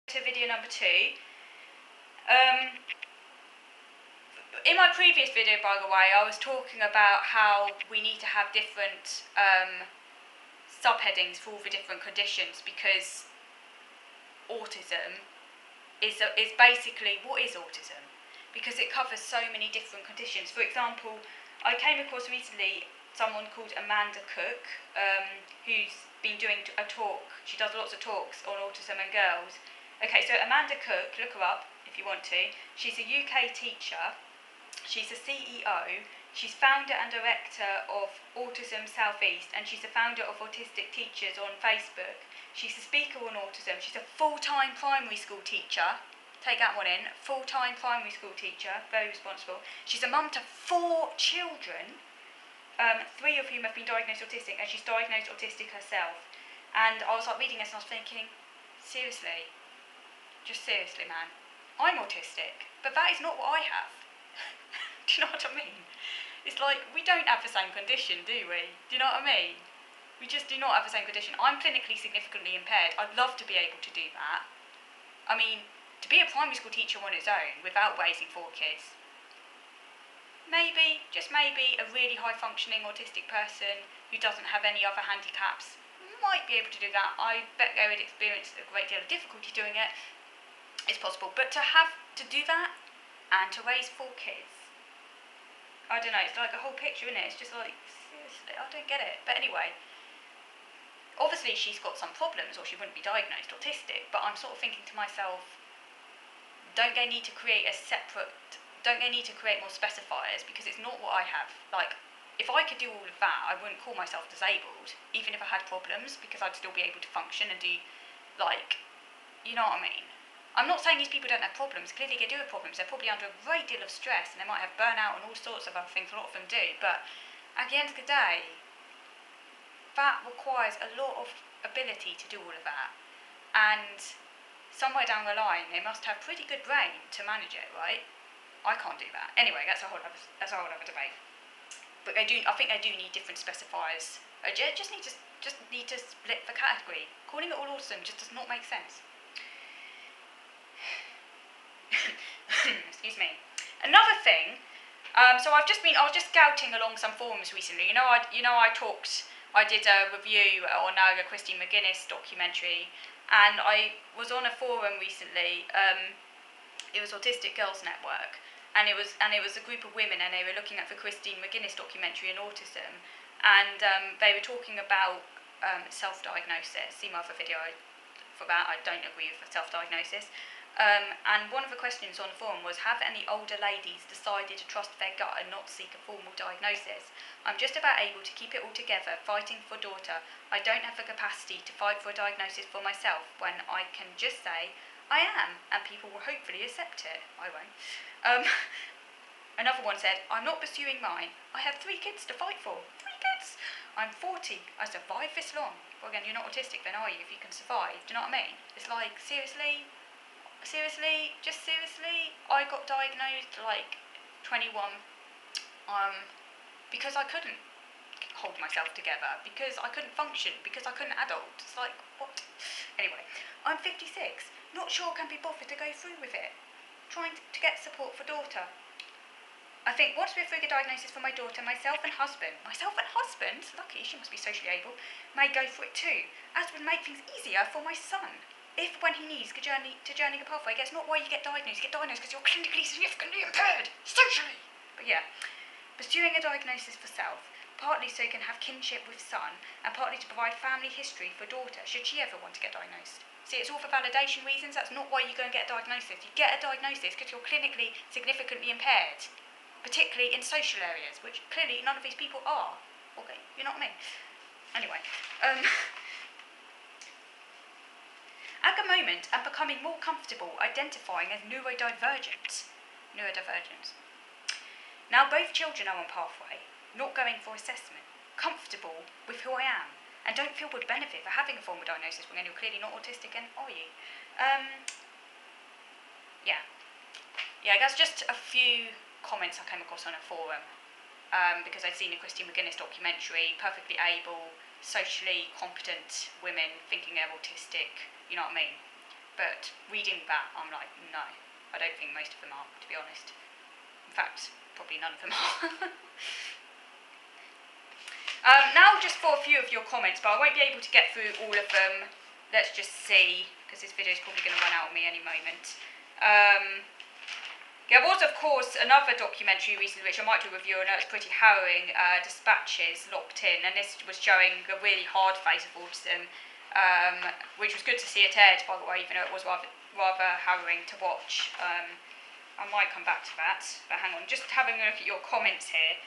To video number 2. In my previous video, by the way, I was talking about how we need to have different subheadings for all the different conditions, because autism is basically, what is autism? Because it covers so many different conditions. For example, I came across recently someone called Amanda Cook, who's been doing a talk. She does lots of talks on autism and girls. Okay, so Amanda Cook, look her up if you want to. She's a UK teacher. She's a CEO. She's founder and director of Autism South East, and she's the founder of Autistic Teachers on Facebook. She's a speaker on autism. She's a full-time primary school teacher. Take that one in. Full-time primary school teacher, very responsible. She's a mum to 4 children, 3 of whom have been diagnosed autistic, and she's diagnosed autistic herself. And I was like reading this and I was thinking, seriously, just seriously, man, I'm autistic, but that is not what I have. Do you know what I mean? It's like, we don't have the same condition, do we? Do you know what I mean? We just do not have the same condition. I'm clinically significantly impaired. I'd love to be able to do that. I mean, to be a primary school teacher on its own without raising 4 kids, maybe, just maybe, a really high-functioning autistic person who doesn't have any other handicaps might be able to do that. I bet they would experience a great deal of difficulty doing it. It's possible. But to do that and to raise 4 kids, I don't know, it's like a whole picture, isn't it? It's just like, seriously, I don't get it. But anyway, obviously she's got some problems or she wouldn't be diagnosed autistic, but I'm sort of thinking to myself, don't they need to create more specifiers, because it's not what I have. Like, if I could do all of that, I wouldn't call myself disabled, even if I had problems, because I'd still be able to function and do, like, you know what I mean? I'm not saying these people don't have problems. Clearly they do have problems. They're probably under a great deal of stress, and they might have burnout and all sorts of other things. A lot of them do. But at the end of the day, that requires a lot of ability to do all of that. And somewhere down the line, they must have pretty good brain to manage it, right? I can't do that. Anyway, that's a whole other debate. But I think they do need different specifiers. I just need to split the category. Calling it all autism just does not make sense. Excuse me. Another thing. So I was just scouting along some forums recently. I did a review on the Christine McGuinness documentary, and I was on a forum recently. It was Autistic Girls Network, and it was a group of women, and they were looking at the Christine McGuinness documentary on autism, and they were talking about self-diagnosis. See my other video for that. I don't agree with self-diagnosis. And one of the questions on the forum was, have any older ladies decided to trust their gut and not seek a formal diagnosis? I'm just about able to keep it all together, fighting for daughter. I don't have the capacity to fight for a diagnosis for myself when I can just say, I am, and people will hopefully accept it. I won't. Another one said, I'm not pursuing mine. I have 3 kids to fight for. 3 kids! I'm 40. I survived this long. Well, again, you're not autistic then, are you, if you can survive? Do you know what I mean? It's like, seriously, I got diagnosed like 21, because I couldn't hold myself together, because I couldn't function, because I couldn't adult. It's like, what? Anyway, I'm 56, not sure can be bothered to go through with it. Trying to get support for daughter. I think once we've figured diagnosis for my daughter, myself and husband, lucky, she must be socially able, may go for it too, as would make things easier for my son. If, when he needs to journey a pathway, that's not why you get diagnosed. You get diagnosed because you're clinically significantly impaired, socially. But yeah, pursuing a diagnosis for self, partly so you can have kinship with son, and partly to provide family history for daughter, should she ever want to get diagnosed. See, it's all for validation reasons. That's not why you go and get a diagnosis. You get a diagnosis because you're clinically significantly impaired, particularly in social areas, which clearly none of these people are. Okay, you know what I mean? Anyway, at the moment, I'm becoming more comfortable identifying as neurodivergent. Now both children are on pathway, not going for assessment, comfortable with who I am, and don't feel would benefit for having a formal diagnosis when you're clearly not autistic, and are you? Yeah, that's just a few comments I came across on a forum, because I'd seen a Christine McGuinness documentary, perfectly able, socially competent women thinking they're autistic, you know what I mean? but reading that, I'm like, no, I don't think most of them are, to be honest. In fact, probably none of them are. Now just for a few of your comments, but I won't be able to get through all of them. Let's just see, because this video is probably going to run out on me any moment. There was, of course, another documentary recently which I might do a review on. It's pretty harrowing, Dispatches, Locked In, and this was showing a really hard phase of autism, which was good to see it aired, by the way, even though it was rather harrowing to watch. I might come back to that, but hang on, just having a look at your comments here.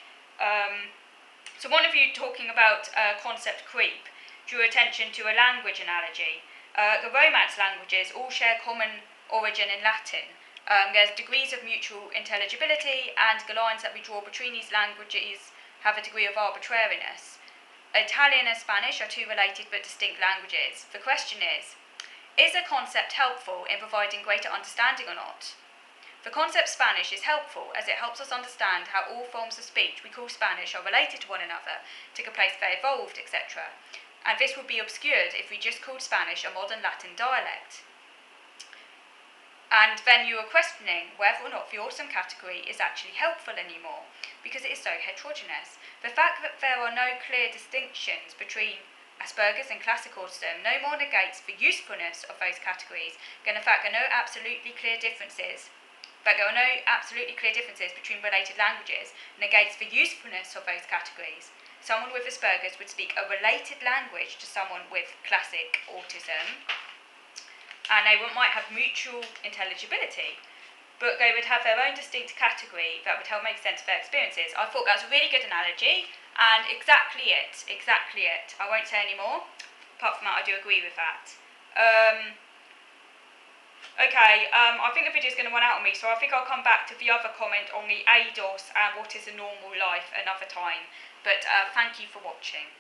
So one of you talking about concept creep drew attention to a language analogy. The Romance languages all share common origin in Latin. There's degrees of mutual intelligibility, and the lines that we draw between these languages have a degree of arbitrariness. Italian and Spanish are two related but distinct languages. The question is a concept helpful in providing greater understanding or not? The concept Spanish is helpful as it helps us understand how all forms of speech we call Spanish are related to one another, take a place they evolved, etc. And this would be obscured if we just called Spanish a modern Latin dialect. And then you were questioning whether or not the autism category is actually helpful anymore, because it is so heterogeneous. The fact that there are no clear distinctions between Asperger's and classic autism no more negates the usefulness of those categories than the fact there are no absolutely clear differences between related languages negates the usefulness of those categories. Someone with Asperger's would speak a related language to someone with classic autism, and they might have mutual intelligibility, but they would have their own distinct category that would help make sense of their experiences. I thought that was a really good analogy, and exactly it. I won't say any more. Apart from that, I do agree with that. I think the video is going to run out on me, so I think I'll come back to the other comment on the ADOS and what is a normal life another time. But thank you for watching.